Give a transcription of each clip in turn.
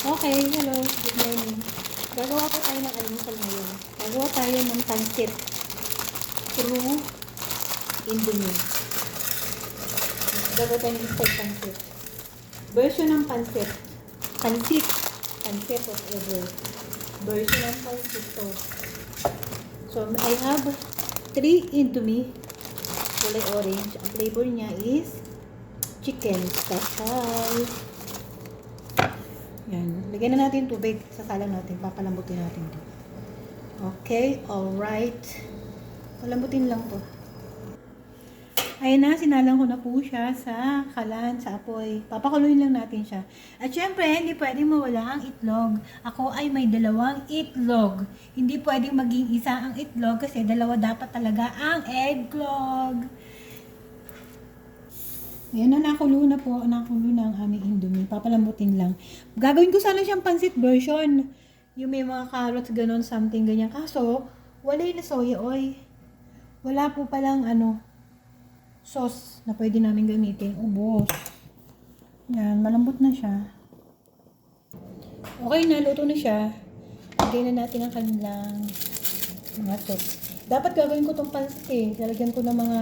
Okay, hello. Good morning. Gagawa po tayo ng almusal ngayon. Gagawa tayo ng pancit through Indomie. Gagawa tayo ng instant pancit. Version ng pancit. Pancit. Pancit whatever. Version ng pancit to. So, I have 3 Indomie. Kulay orange. Ang flavor niya is chicken. Special. Yan. Lagyan na natin tubig. Sasalang natin. Papalambutin natin to. Okay. Alright. Palambutin lang to. Ayan na. Sinalang ko na po siya sa kalan, sa apoy. Papakuluin lang natin siya. At syempre, hindi pwedeng mawala ang itlog. Ako ay may 2 itlog. Hindi pwedeng maging isa ang itlog kasi 2 dapat talaga ang egglog. Ayan na, nakulo na po. Nakulo na ang aming Indomie. Papalambutin lang. Gagawin ko sana siyang pancit version. Yung may mga carrots, ganon, something, ganyan. Kaso, wala na soya oil. Wala po palang, sauce na pwede namin gamitin. Ubos. Yan, malambot na siya. Okay na, luto na siya. Lagyan na natin ang kanilang mga sauce. Dapat gagawin ko tong pancit eh. Lalagyan ko ng mga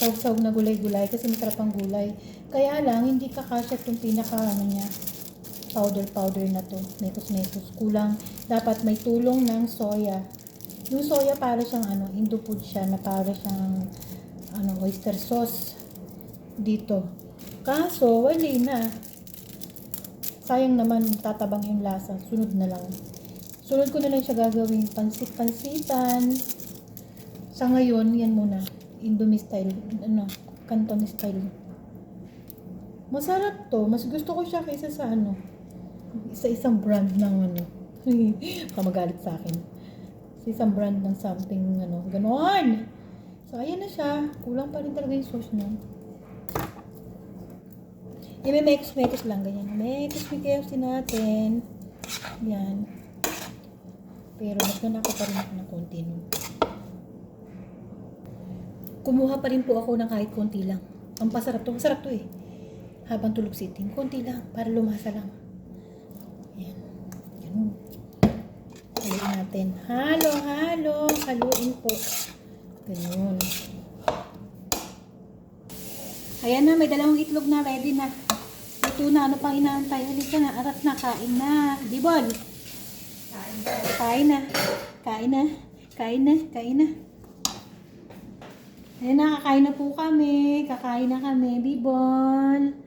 sawg-sawg na gulay-gulay kasi masarap ang gulay. Kaya lang, hindi kakasya itong pinaka niya, powder na to. Mekos-mekos. Kulang. Dapat may tulong ng soya. Yung soya para siyang Indo food siya na para siyang oyster sauce dito. Kaso, wali na. Sayang naman, tatabang yung lasa. Sunod na lang. Sunod ko na lang siya gagawin. Pansit-pansitan. Sa ngayon, yan muna. Indomie style, Canton style. Masarap to. Mas gusto ko siya kaysa sa isa-isang brand ng kamagalit sa akin. Sa isang brand ng something, ganon. So, ayan na siya. Kulang pa rin talaga yung sauce niya. May mekos-mekos lang, ganyan. Mekos-mekos natin. Yan. Pero, nagnan ako pa rin ako ng konti nun. Kumuha pa rin po ako ng kahit konti lang. Ang pasarap to. Masarap to eh. Habang tulog sitting. Konti lang. Para lumasa lang. Yan. Ganun. Haluin natin. Halo. Haluin po. Ganun. Ayan na. May 2 itlog na. Ready na. Ito na. Ano pang inaantay? Halika na. Arat na. Kain na. Dibon. Kain na. Kain na. Ayan na, kakain na po kami. Kakain na kami, Bibon.